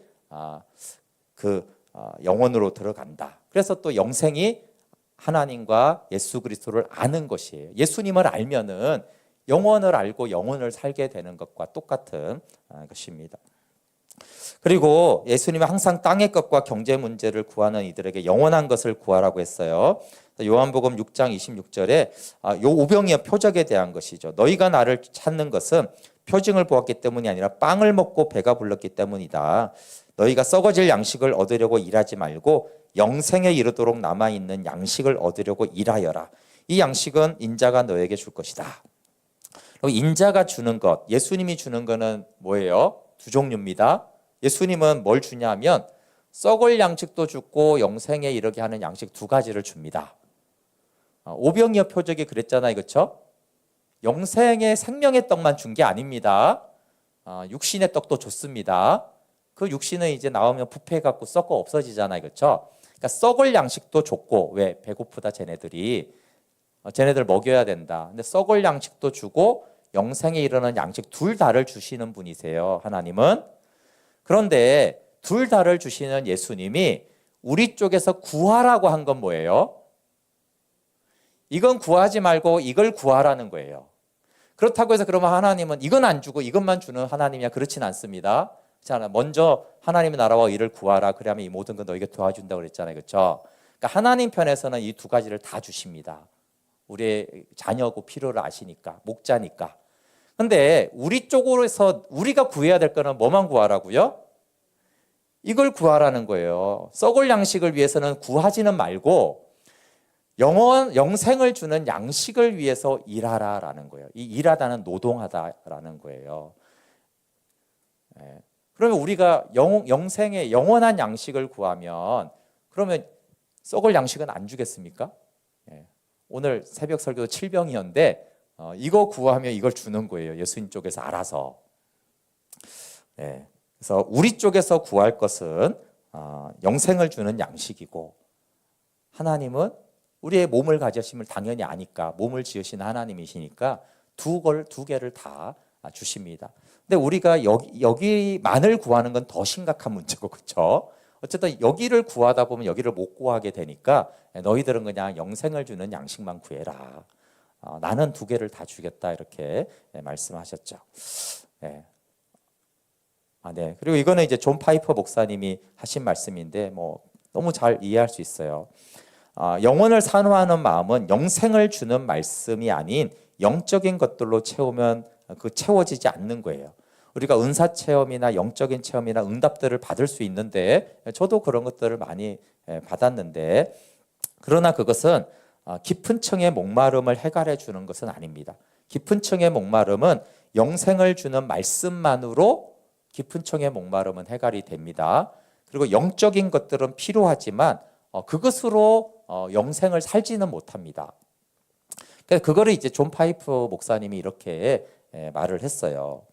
영원으로 들어간다. 그래서 또 영생이 하나님과 예수 그리스도를 아는 것이에요. 예수님을 알면은 영원을 알고 영원을 살게 되는 것과 똑같은 것입니다. 그리고 예수님은 항상 땅의 것과 경제 문제를 구하는 이들에게 영원한 것을 구하라고 했어요. 요한복음 6장 26절에 요 우병이의 표적에 대한 것이죠. 너희가 나를 찾는 것은 표징을 보았기 때문이 아니라 빵을 먹고 배가 불렀기 때문이다. 너희가 썩어질 양식을 얻으려고 일하지 말고 영생에 이르도록 남아있는 양식을 얻으려고 일하여라. 이 양식은 인자가 너에게 줄 것이다. 인자가 주는 것, 예수님이 주는 것은 뭐예요? 두 종류입니다. 예수님은 뭘 주냐면 썩을 양식도 주고 영생에 이르게 하는 양식 두 가지를 줍니다. 오병이어 표적이 그랬잖아요, 그렇죠? 영생의 생명의 떡만 준 게 아닙니다. 육신의 떡도 줬습니다. 그 육신은 이제 나오면 부패해갖고 썩고 없어지잖아요, 그렇죠? 그러니까 썩을 양식도 줬고, 왜? 배고프다 쟤네들 먹여야 된다. 근데 썩을 양식도 주고 영생에 이르는 양식 둘 다를 주시는 분이세요, 하나님은. 그런데 둘 다를 주시는 예수님이 우리 쪽에서 구하라고 한 건 뭐예요? 이건 구하지 말고 이걸 구하라는 거예요. 그렇다고 해서 그러면 하나님은 이건 안 주고 이것만 주는 하나님이야? 그렇진 않습니다. 자, 먼저 하나님의 나라와 일을 구하라. 그러면 이 모든 건 너에게 도와준다고 그랬잖아요, 그렇죠? 그러니까 하나님 편에서는 이 두 가지를 다 주십니다. 우리의 자녀고 필요를 아시니까, 목자니까. 근데 우리 쪽으로서 우리가 구해야 될 거는 뭐만 구하라고요? 이걸 구하라는 거예요. 썩을 양식을 위해서는 구하지는 말고 영생을 주는 양식을 위해서 일하라라는 거예요. 이 일하다는 노동하다라는 거예요. 그러면 우리가 영생의 영원한 양식을 구하면 그러면 썩을 양식은 안 주겠습니까? 오늘 새벽 설교도 7병이었는데 이거 구하면 이걸 주는 거예요. 예수님 쪽에서 알아서. 그래서 우리 쪽에서 구할 것은 영생을 주는 양식이고 하나님은 우리의 몸을 가지심을 당연히 아니까 몸을 지으신 하나님이시니까 두 개를 다 주십니다. 근데 우리가 여기만을 구하는 건 더 심각한 문제고 그렇죠? 어쨌든 여기를 구하다 보면 여기를 못 구하게 되니까 너희들은 그냥 영생을 주는 양식만 구해라. 나는 두 개를 다 주겠다 이렇게 말씀하셨죠. 네. 그리고 이거는 이제 존 파이퍼 목사님이 하신 말씀인데 너무 잘 이해할 수 있어요. 영혼을 산화하는 마음은 영생을 주는 말씀이 아닌 영적인 것들로 채우면 채워지지 않는 거예요. 우리가 은사 체험이나 영적인 체험이나 응답들을 받을 수 있는데 저도 그런 것들을 많이 받았는데 그러나 그것은 깊은 층의 목마름을 해결해 주는 것은 아닙니다. 깊은 층의 목마름은 영생을 주는 말씀만으로 깊은 층의 목마름은 해결이 됩니다. 그리고 영적인 것들은 필요하지만 그것으로 영생을 살지는 못합니다. 그래서 그거를 이제 존 파이프 목사님이 이렇게 말을 했어요.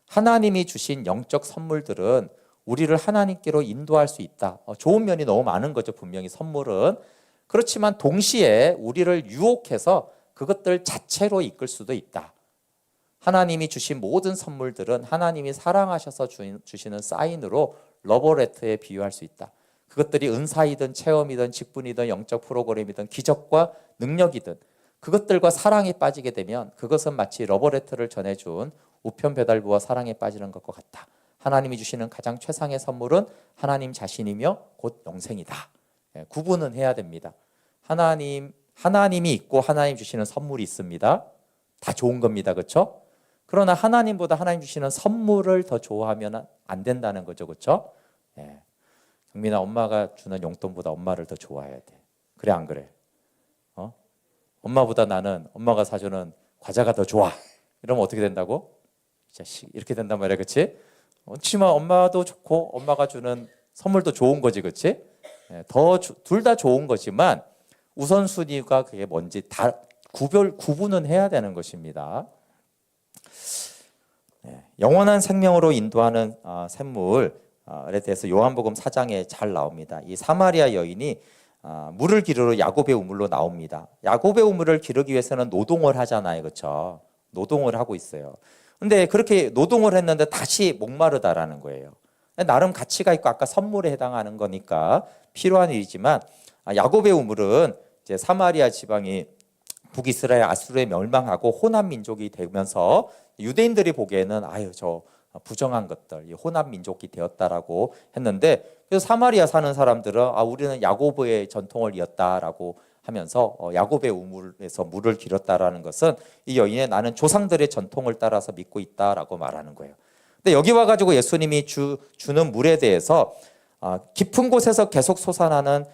하나님이 주신 영적 선물들은 우리를 하나님께로 인도할 수 있다. 좋은 면이 너무 많은 거죠. 분명히 선물은. 그렇지만 동시에 우리를 유혹해서 그것들 자체로 이끌 수도 있다. 하나님이 주신 모든 선물들은 하나님이 사랑하셔서 주시는 사인으로 러버레터에 비유할 수 있다. 그것들이 은사이든 체험이든 직분이든 영적 프로그램이든 기적과 능력이든 그것들과 사랑에 빠지게 되면 그것은 마치 러버레터를 전해준 우편 배달부와 사랑에 빠지는 것과 같다. 하나님이 주시는 가장 최상의 선물은 하나님 자신이며 곧 영생이다. 구분은 해야 됩니다. 하나님이 있고 하나님 주시는 선물이 있습니다. 다 좋은 겁니다. 그렇죠? 그러나 하나님보다 하나님 주시는 선물을 더 좋아하면 안 된다는 거죠. 그렇죠? 경민아, 엄마가 주는 용돈보다 엄마를 더 좋아해야 돼. 그래 안 그래? 엄마보다 나는 엄마가 사주는 과자가 더 좋아. 이러면 어떻게 된다고? 자식 이렇게 된단 말이야. 그렇지? 그렇지만 엄마도 좋고 엄마가 주는 선물도 좋은 거지. 그렇지? 둘 다 좋은 거지만 우선순위가 그게 뭔지 다 구분은 해야 되는 것입니다. 영원한 생명으로 인도하는 샘물에 대해서 요한복음 4장에 잘 나옵니다. 이 사마리아 여인이 물을 기르러 야곱의 우물로 나옵니다. 야곱의 우물을 기르기 위해서는 노동을 하잖아요, 그렇죠? 노동을 하고 있어요. 근데 그렇게 노동을 했는데 다시 목마르다라는 거예요. 나름 가치가 있고 아까 선물에 해당하는 거니까 필요한 일이지만 야곱의 우물은 이제 사마리아 지방이 북이스라엘 아수르에 멸망하고 호남 민족이 되면서 유대인들이 보기에는 아유 저 부정한 것들, 이 호남 민족이 되었다라고 했는데 그래서 사마리아 사는 사람들은 우리는 야곱의 전통을 이었다라고 하면서 야곱의 우물에서 물을 길었다라는 것은 이 여인의 나는 조상들의 전통을 따라서 믿고 있다라고 말하는 거예요. 근데 여기 와가지고 예수님이 주는 물에 대해서 깊은 곳에서 계속 솟아나는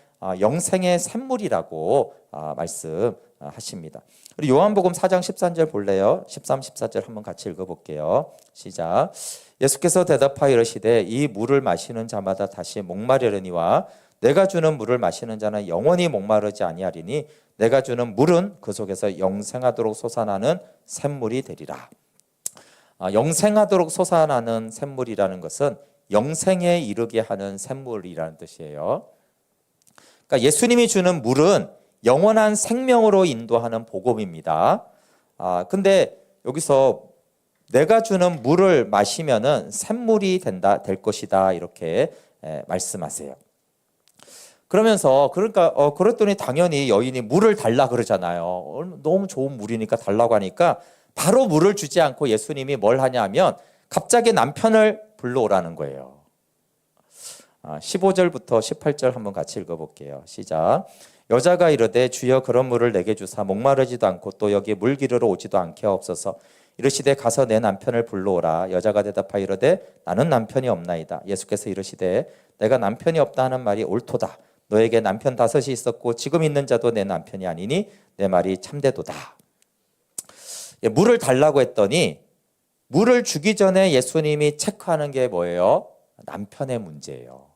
영생의 샘물이라고 말씀하십니다. 우리 요한복음 4장 13절 볼래요? 13, 14절 한번 같이 읽어볼게요. 시작. 예수께서 대답하여 이르시되 이 물을 마시는 자마다 다시 목마르려니와 내가 주는 물을 마시는 자는 영원히 목마르지 아니하리니 내가 주는 물은 그 속에서 영생하도록 솟아나는 샘물이 되리라. 영생하도록 솟아나는 샘물이라는 것은 영생에 이르게 하는 샘물이라는 뜻이에요. 그러니까 예수님이 주는 물은 영원한 생명으로 인도하는 복음입니다. 근데 여기서 내가 주는 물을 마시면은 샘물이 될 것이다 이렇게 말씀하세요. 그러면서 그랬더니 당연히 여인이 물을 달라 그러잖아요. 너무 좋은 물이니까 달라고 하니까 바로 물을 주지 않고 예수님이 뭘 하냐면 갑자기 남편을 불러오라는 거예요. 15절부터 18절 한번 같이 읽어볼게요. 시작. 여자가 이르되 주여 그런 물을 내게 주사 목마르지도 않고 또 여기 물 기르러 오지도 않게 하옵소서. 이르시되 가서 내 남편을 불러오라. 여자가 대답하여 이르되 나는 남편이 없나이다. 예수께서 이르시되 내가 남편이 없다 하는 말이 옳도다. 너에게 남편 5이 있었고 지금 있는 자도 내 남편이 아니니 내 말이 참되도다. 물을 달라고 했더니 물을 주기 전에 예수님이 체크하는 게 뭐예요? 남편의 문제예요.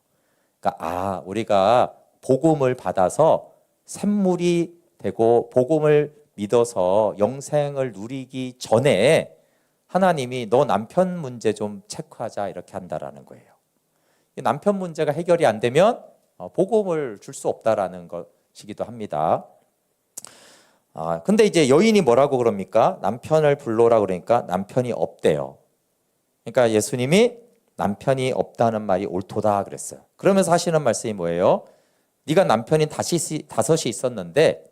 그러니까 우리가 복음을 받아서 샘물이 되고 복음을 믿어서 영생을 누리기 전에 하나님이 너 남편 문제 좀 체크하자 이렇게 한다라는 거예요. 남편 문제가 해결이 안 되면 복음을 줄 수 없다라는 것이기도 합니다. 근데 이제 여인이 뭐라고 그럽니까? 남편을 불러오라 그러니까 남편이 없대요. 그러니까 예수님이 남편이 없다는 말이 옳도다 그랬어요. 그러면서 하시는 말씀이 뭐예요? 네가 남편이 5이 있었는데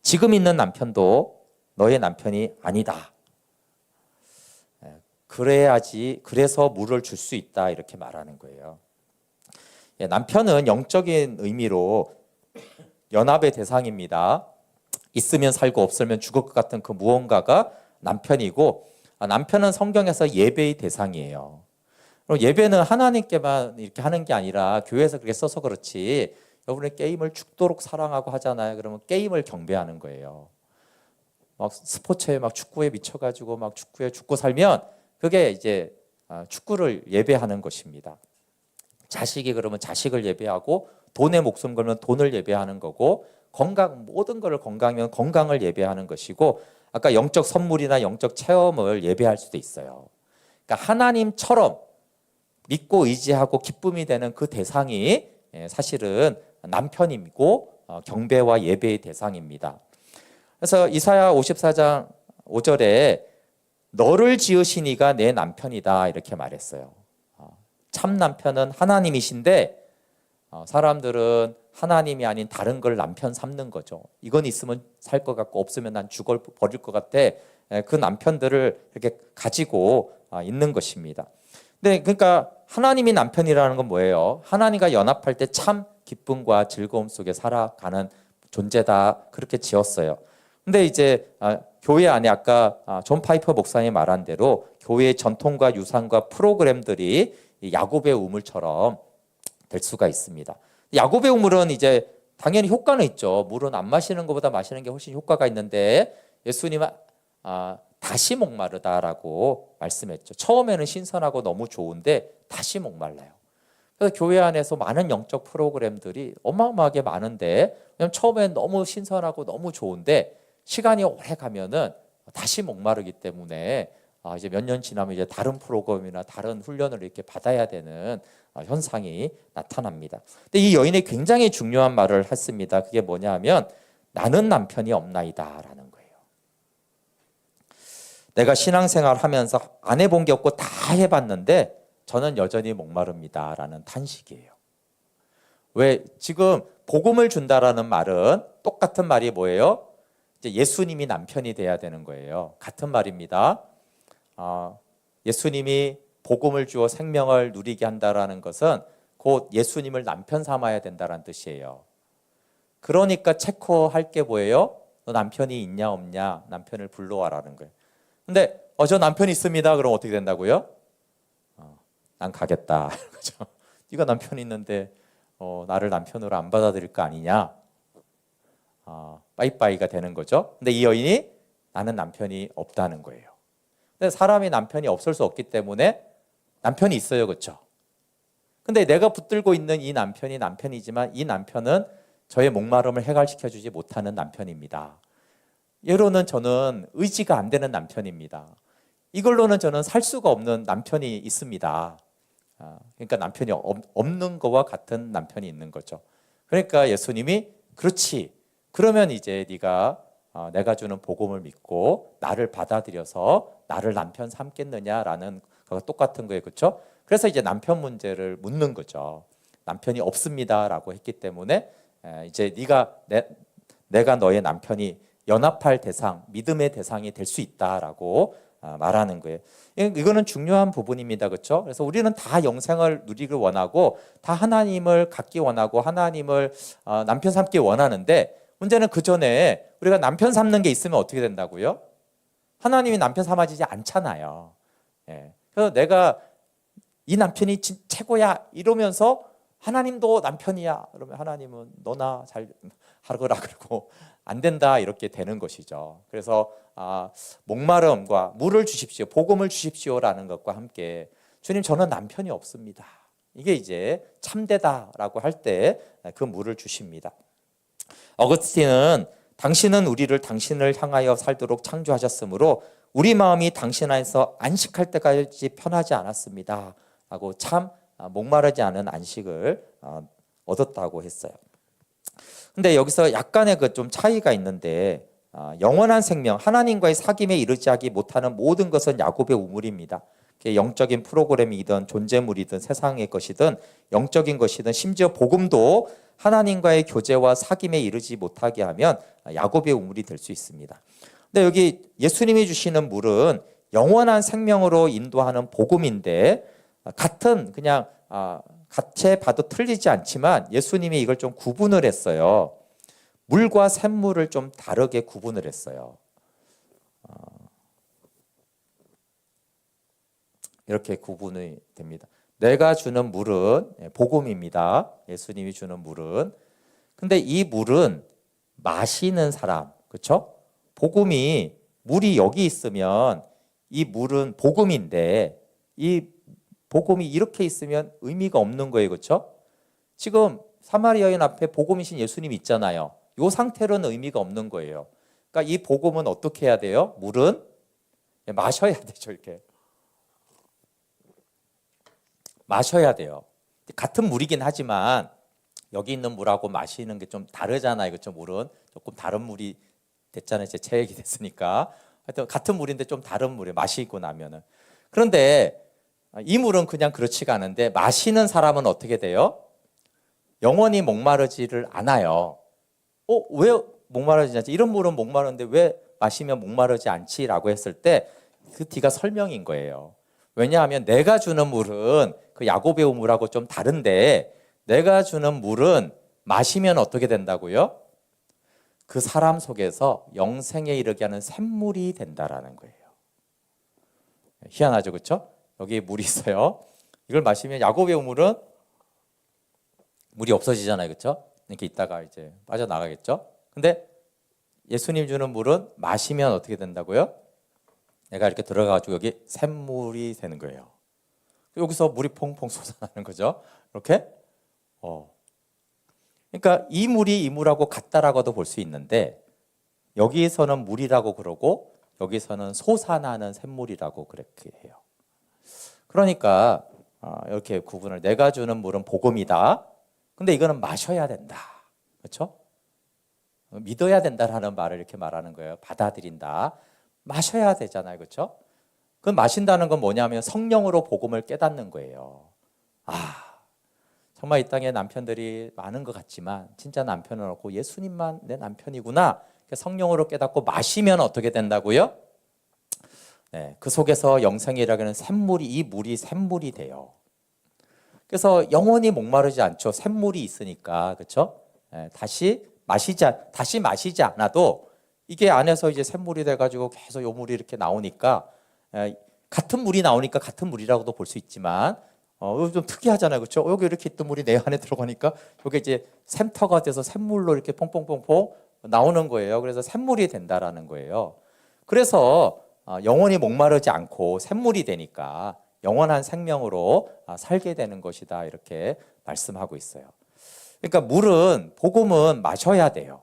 지금 있는 남편도 너의 남편이 아니다. 그래서 물을 줄 수 있다 이렇게 말하는 거예요. 남편은 영적인 의미로 연합의 대상입니다. 있으면 살고 없으면 죽을 것 같은 그 무언가가 남편이고 남편은 성경에서 예배의 대상이에요. 그럼 예배는 하나님께만 이렇게 하는 게 아니라 교회에서 그렇게 써서 그렇지 여러분의 게임을 죽도록 사랑하고 하잖아요. 그러면 게임을 경배하는 거예요. 막 스포츠에 막 축구에 미쳐가지고 막 축구에 죽고 살면 그게 이제 축구를 예배하는 것입니다. 자식이 그러면 자식을 예배하고 돈에 목숨 걸면 돈을 예배하는 거고 모든 것을 건강이면 건강을 예배하는 것이고 아까 영적 선물이나 영적 체험을 예배할 수도 있어요. 그러니까 하나님처럼 믿고 의지하고 기쁨이 되는 그 대상이 사실은 남편이고 경배와 예배의 대상입니다. 그래서 이사야 54장 5절에 너를 지으신 이가 내 남편이다 이렇게 말했어요. 참 남편은 하나님이신데 사람들은 하나님이 아닌 다른 걸 남편 삼는 거죠. 이건 있으면 살 것 같고 없으면 난 버릴 것 같아. 그 남편들을 이렇게 가지고 있는 것입니다. 네, 그러니까 하나님이 남편이라는 건 뭐예요? 하나님과 연합할 때 참 기쁨과 즐거움 속에 살아가는 존재다 그렇게 지었어요. 근데 이제 교회 안에 아까 존 파이퍼 목사님이 말한 대로 교회의 전통과 유산과 프로그램들이 야곱의 우물처럼 될 수가 있습니다. 야곱의 우물은 이제 당연히 효과는 있죠. 물은 안 마시는 것보다 마시는 게 훨씬 효과가 있는데 예수님은 다시 목마르다라고 말씀했죠. 처음에는 신선하고 너무 좋은데 다시 목말라요. 그래서 교회 안에서 많은 영적 프로그램들이 어마어마하게 많은데 왜냐면 처음엔 너무 신선하고 너무 좋은데 시간이 오래 가면은 다시 목마르기 때문에 이제 몇 년 지나면 이제 다른 프로그램이나 다른 훈련을 이렇게 받아야 되는 현상이 나타납니다. 근데 이 여인이 굉장히 중요한 말을 했습니다. 그게 뭐냐면 나는 남편이 없나이다라는 거예요. 내가 신앙생활 하면서 안 해본 게 없고 다 해봤는데 저는 여전히 목마릅니다라는 탄식이에요. 왜 지금 복음을 준다라는 말은 똑같은 말이 뭐예요? 이제 예수님이 남편이 돼야 되는 거예요. 같은 말입니다. 예수님이 복음을 주어 생명을 누리게 한다라는 것은 곧 예수님을 남편 삼아야 된다는 뜻이에요. 그러니까 체크할 게 뭐예요? 너 남편이 있냐 없냐? 남편을 불러와라는 거예요. 근데 저 남편 있습니다. 그럼 어떻게 된다고요? 난 가겠다. 그죠? 네가 남편 있는데 나를 남편으로 안 받아들일 거 아니냐? 빠이빠이가 되는 거죠. 근데 이 여인이 나는 남편이 없다는 거예요. 근데 사람이 남편이 없을 수 없기 때문에 남편이 있어요. 그렇죠? 근데 내가 붙들고 있는 이 남편이 남편이지만 이 남편은 저의 목마름을 해결시켜 주지 못하는 남편입니다. 예로는 저는 의지가 안 되는 남편입니다. 이걸로는 저는 살 수가 없는 남편이 있습니다. 그러니까 남편이 없는 거와 같은 남편이 있는 거죠. 그러니까 예수님이 그렇지. 그러면 이제 네가 내가 주는 복음을 믿고 나를 받아들여서 나를 남편 삼겠느냐라는 거가 똑같은 거예요. 그렇죠? 그래서 이제 남편 문제를 묻는 거죠. 남편이 없습니다라고 했기 때문에 이제 내가 너의 남편이 연합할 대상, 믿음의 대상이 될 수 있다라고 말하는 거예요. 이거는 중요한 부분입니다. 그렇죠? 그래서 우리는 다 영생을 누리길 원하고 다 하나님을 갖기 원하고 하나님을 남편 삼기 원하는데 문제는 그 전에 우리가 남편 삼는 게 있으면 어떻게 된다고요? 하나님이 남편 삼아지지 않잖아요. 그래서 내가 이 남편이 최고야 이러면서 하나님도 남편이야. 그러면 하나님은 너나 잘 하거라 그러고 안 된다 이렇게 되는 것이죠. 그래서 목마름과 물을 주십시오. 복음을 주십시오라는 것과 함께 주님 저는 남편이 없습니다. 이게 이제 참되다라고 할 때 그 물을 주십니다. 어거스틴은 당신은 우리를 당신을 향하여 살도록 창조하셨으므로 우리 마음이 당신 안에서 안식할 때까지 편하지 않았습니다. 라고 참 목마르지 않은 안식을 얻었다고 했어요. 근데 여기서 약간의 그 좀 차이가 있는데 영원한 생명, 하나님과의 사귐에 이르지 하기 못하는 모든 것은 야곱의 우물입니다. 영적인 프로그램이든 존재물이든 세상의 것이든 영적인 것이든 심지어 복음도 하나님과의 교제와 사귐에 이르지 못하게 하면 야곱의 우물이 될 수 있습니다. 근데 여기 예수님이 주시는 물은 영원한 생명으로 인도하는 복음인데 같은 그냥 같이 봐도 틀리지 않지만 예수님이 이걸 좀 구분을 했어요. 물과 샘물을 좀 다르게 구분을 했어요. 이렇게 구분이 됩니다. 내가 주는 물은 복음입니다. 예수님이 주는 물은. 근데 이 물은 마시는 사람, 그렇죠? 복음이 물이 여기 있으면 이 물은 복음인데 이 복음이 이렇게 있으면 의미가 없는 거예요. 그렇죠? 지금 사마리아 여인 앞에 복음이신 예수님이 있잖아요. 이 상태로는 의미가 없는 거예요. 그러니까 이 복음은 어떻게 해야 돼요? 물은 마셔야 되죠. 이렇게 마셔야 돼요. 같은 물이긴 하지만 여기 있는 물하고 마시는 게 좀 다르잖아요. 그렇죠? 물은 조금 다른 물이 됐잖아요. 제 체액이 됐으니까. 하여튼 같은 물인데 좀 다른 물에 마시고 나면은. 그런데 이 물은 그냥 그렇지가 않은데 마시는 사람은 어떻게 돼요? 영원히 목마르지를 않아요. 왜 목마르지 않지? 이런 물은 목마른데 왜 마시면 목마르지 않지라고 했을 때 그 뒤가 설명인 거예요. 왜냐하면 내가 주는 물은 그 야곱의 물하고 좀 다른데 내가 주는 물은 마시면 어떻게 된다고요? 그 사람 속에서 영생에 이르게 하는 샘물이 된다라는 거예요. 희한하죠, 그렇죠? 여기 물이 있어요. 이걸 마시면 야곱의 물은 물이 없어지잖아요, 그렇죠? 이렇게 있다가 이제 빠져나가겠죠. 근데 예수님 주는 물은 마시면 어떻게 된다고요? 내가 이렇게 들어가가지고 여기 샘물이 되는 거예요. 여기서 물이 퐁퐁 솟아나는 거죠. 이렇게. 그러니까 이 물이 이 물하고 같다라고도 볼 수 있는데 여기에서는 물이라고 그러고 여기서는 솟아나는 샘물이라고 그렇게 해요. 그러니까 이렇게 구분을, 내가 주는 물은 복음이다. 근데 이거는 마셔야 된다. 그렇죠? 믿어야 된다라는 말을 이렇게 말하는 거예요. 받아들인다. 마셔야 되잖아요. 그렇죠? 그 마신다는 건 뭐냐면 성령으로 복음을 깨닫는 거예요. 정말 이 땅에 남편들이 많은 것 같지만 진짜 남편은 없고 예수님만 내 남편이구나. 성령으로 깨닫고 마시면 어떻게 된다고요? 네, 그 속에서 영생이라고 하는 샘물이, 이 물이 샘물이 돼요. 그래서 영원히 목마르지 않죠. 샘물이 있으니까. 그렇죠? 네, 다시 마시지 않아도 이게 안에서 이제 샘물이 돼가지고 계속 요 물이 이렇게 나오니까, 같은 물이 나오니까 같은 물이라고도 볼 수 있지만, 좀 특이하잖아요. 그렇죠? 여기 이렇게 있던 물이 내 안에 들어가니까 이게 이제 샘터가 돼서 샘물로 이렇게 퐁퐁퐁퐁 나오는 거예요. 그래서 샘물이 된다라는 거예요. 그래서 영원히 목마르지 않고 샘물이 되니까 영원한 생명으로 살게 되는 것이다, 이렇게 말씀하고 있어요. 그러니까 물은, 복음은 마셔야 돼요.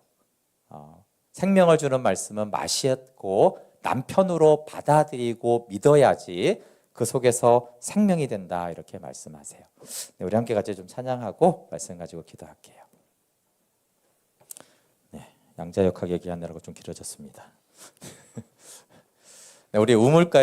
생명을 주는 말씀은 마시고 남편으로 받아들이고 믿어야지 그 속에서 생명이 된다, 이렇게 말씀하세요. 네, 우리 함께 같이 좀 찬양하고 말씀 가지고 기도할게요. 네, 양자역학 얘기하느라고 좀 길어졌습니다. 네, 우리 우물가에